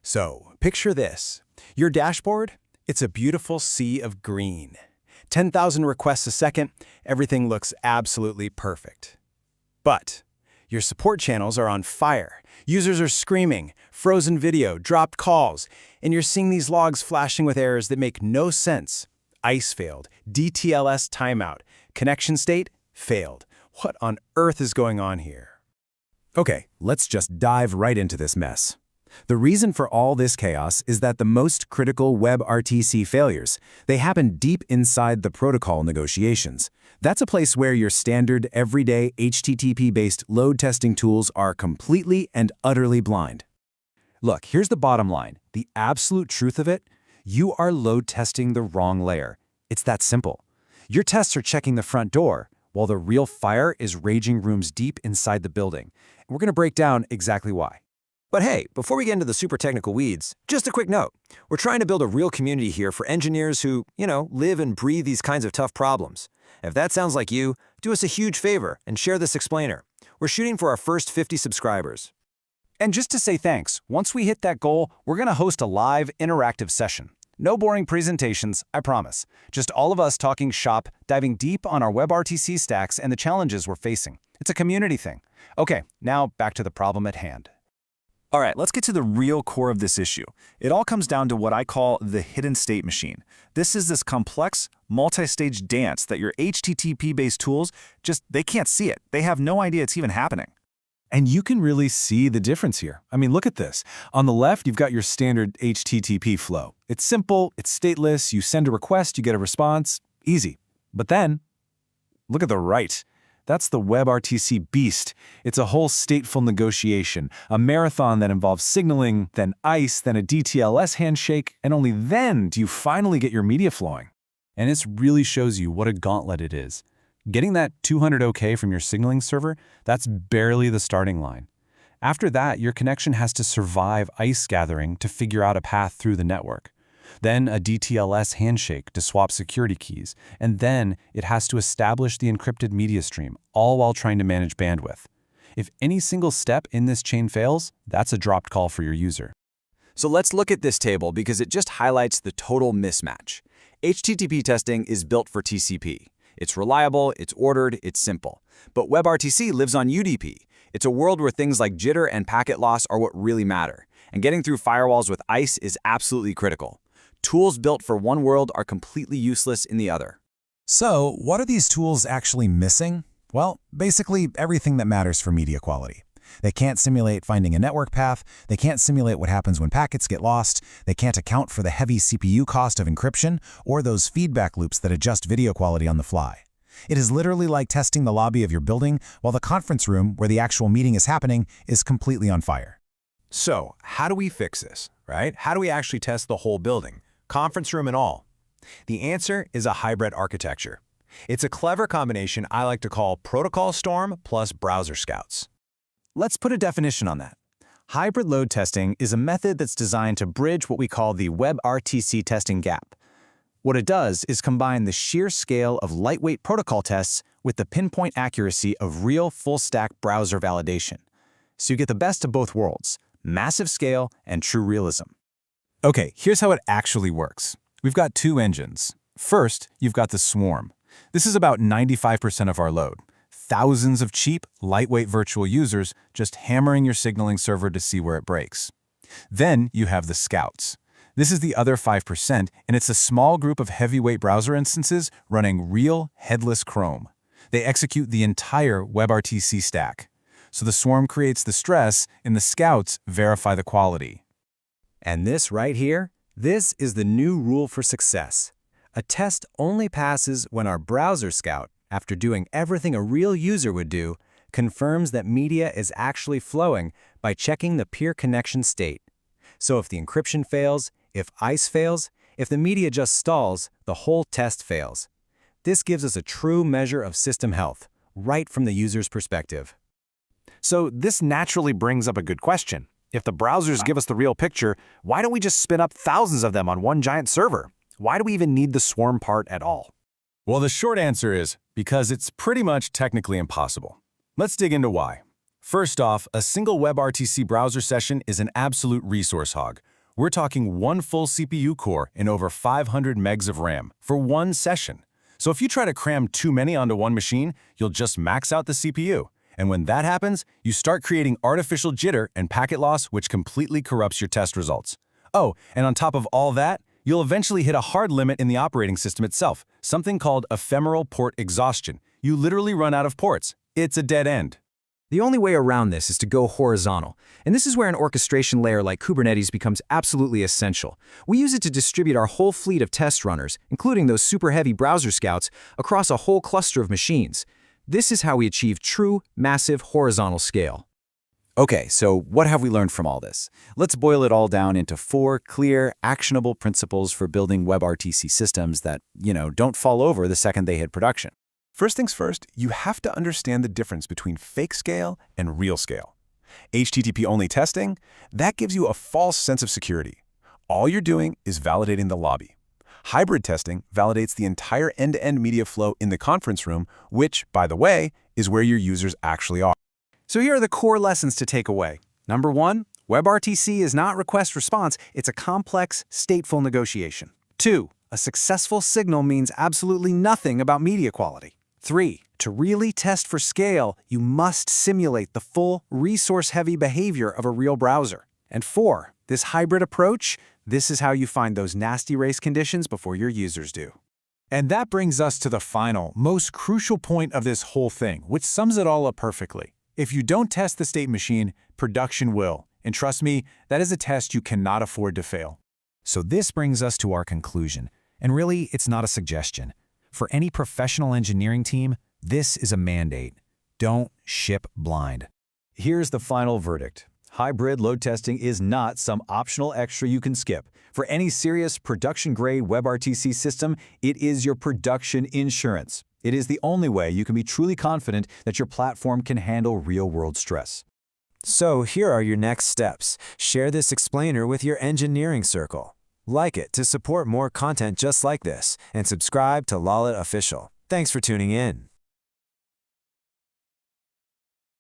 So, picture this. Your dashboard, it's a beautiful sea of green. 10,000 requests a second, everything looks absolutely perfect. But your support channels are on fire. Users are screaming, frozen video, dropped calls, and you're seeing these logs flashing with errors that make no sense. ICE failed, DTLS timeout, connection state failed. What on earth is going on here? Okay, let's just dive right into this mess. The reason for all this chaos is that the most critical WebRTC failures, they happen deep inside the protocol negotiations. That's a place where your standard, everyday HTTP-based load testing tools are completely and utterly blind. Look, here's the bottom line. The absolute truth of it, you are load testing the wrong layer. It's that simple. Your tests are checking the front door, while the real fire is raging rooms deep inside the building. And we're going to break down exactly why. But hey, before we get into the super technical weeds, just a quick note. We're trying to build a real community here for engineers who, live and breathe these kinds of tough problems. If that sounds like you, do us a huge favor and share this explainer. We're shooting for our first 50 subscribers. And just to say thanks, once we hit that goal, we're going to host a live, interactive session. No boring presentations, I promise. Just all of us talking shop, diving deep on our WebRTC stacks and the challenges we're facing. It's a community thing. Okay, now back to the problem at hand. All right, let's get to the real core of this issue. It all comes down to what I call the hidden state machine. This is this complex, multi-stage dance that your HTTP-based tools they can't see it. They have no idea it's even happening. And you can really see the difference here. I mean, look at this. On the left, you've got your standard HTTP flow. It's simple, it's stateless, you send a request, you get a response, easy. But then, look at the right. That's the WebRTC beast. It's a whole stateful negotiation, a marathon that involves signaling, then ICE, then a DTLS handshake, and only then do you finally get your media flowing. And this really shows you what a gauntlet it is. Getting that 200 OK from your signaling server, that's barely the starting line. After that, your connection has to survive ICE gathering to figure out a path through the network. Then a DTLS handshake to swap security keys, and then it has to establish the encrypted media stream, all while trying to manage bandwidth. If any single step in this chain fails, that's a dropped call for your user. So let's look at this table because it just highlights the total mismatch. HTTP testing is built for TCP. It's reliable, it's ordered, it's simple. But WebRTC lives on UDP. It's a world where things like jitter and packet loss are what really matter. And getting through firewalls with ICE is absolutely critical. Tools built for one world are completely useless in the other. So, what are these tools actually missing? Well, basically everything that matters for media quality. They can't simulate finding a network path, they can't simulate what happens when packets get lost, they can't account for the heavy CPU cost of encryption, or those feedback loops that adjust video quality on the fly. It is literally like testing the lobby of your building while the conference room where the actual meeting is happening is completely on fire. So, how do we fix this, right? How do we actually test the whole building, conference room and all? The answer is a hybrid architecture. It's a clever combination I like to call protocol storm plus browser scouts. Let's put a definition on that. Hybrid load testing is a method that's designed to bridge what we call the WebRTC testing gap. What it does is combine the sheer scale of lightweight protocol tests with the pinpoint accuracy of real full-stack browser validation. So you get the best of both worlds, massive scale and true realism. Okay, here's how it actually works. We've got two engines. First, you've got the swarm. This is about 95% of our load. Thousands of cheap, lightweight virtual users just hammering your signaling server to see where it breaks. Then you have the scouts. This is the other 5%, and it's a small group of heavyweight browser instances running real, headless Chrome. They execute the entire WebRTC stack. So the swarm creates the stress, and the scouts verify the quality. And this right here, this is the new rule for success. A test only passes when our browser scout, after doing everything a real user would do, confirms that media is actually flowing by checking the PeerConnection state. So if the encryption fails, if ICE fails, if the media just stalls, the whole test fails. This gives us a true measure of system health, right from the user's perspective. So this naturally brings up a good question. If the browsers give us the real picture, why don't we just spin up thousands of them on one giant server? Why do we even need the swarm part at all? Well, the short answer is because it's pretty much technically impossible. Let's dig into why. First off, a single WebRTC browser session is an absolute resource hog. We're talking one full CPU core and over 500 megs of RAM for one session. So if you try to cram too many onto one machine, you'll just max out the CPU. And when that happens, you start creating artificial jitter and packet loss, which completely corrupts your test results. Oh, and on top of all that, you'll eventually hit a hard limit in the operating system itself, something called ephemeral port exhaustion. You literally run out of ports. It's a dead end. The only way around this is to go horizontal, and this is where an orchestration layer like Kubernetes becomes absolutely essential. We use it to distribute our whole fleet of test runners, including those super heavy browser scouts, across a whole cluster of machines. This is how we achieve true, massive horizontal scale. Okay, so what have we learned from all this? Let's boil it all down into 4 clear, actionable principles for building WebRTC systems that, don't fall over the second they hit production. First things first, you have to understand the difference between fake scale and real scale. HTTP-only testing, that gives you a false sense of security. All you're doing is validating the lobby. Hybrid testing validates the entire end-to-end media flow in the conference room, which, by the way, is where your users actually are. So here are the core lessons to take away. Number 1, WebRTC is not request-response, it's a complex, stateful negotiation. 2, a successful signal means absolutely nothing about media quality. 3, to really test for scale, you must simulate the full, resource-heavy behavior of a real browser. And 4, this hybrid approach, this is how you find those nasty race conditions before your users do. And that brings us to the final, most crucial point of this whole thing, which sums it all up perfectly. If you don't test the state machine, production will. And trust me, that is a test you cannot afford to fail. So this brings us to our conclusion. And really, it's not a suggestion. For any professional engineering team, this is a mandate. Don't ship blind. Here's the final verdict. Hybrid load testing is not some optional extra you can skip. For any serious production-grade WebRTC system, it is your production insurance. It is the only way you can be truly confident that your platform can handle real-world stress. So here are your next steps. Share this explainer with your engineering circle. Like it to support more content just like this, and subscribe to Lalit Official. Thanks for tuning in.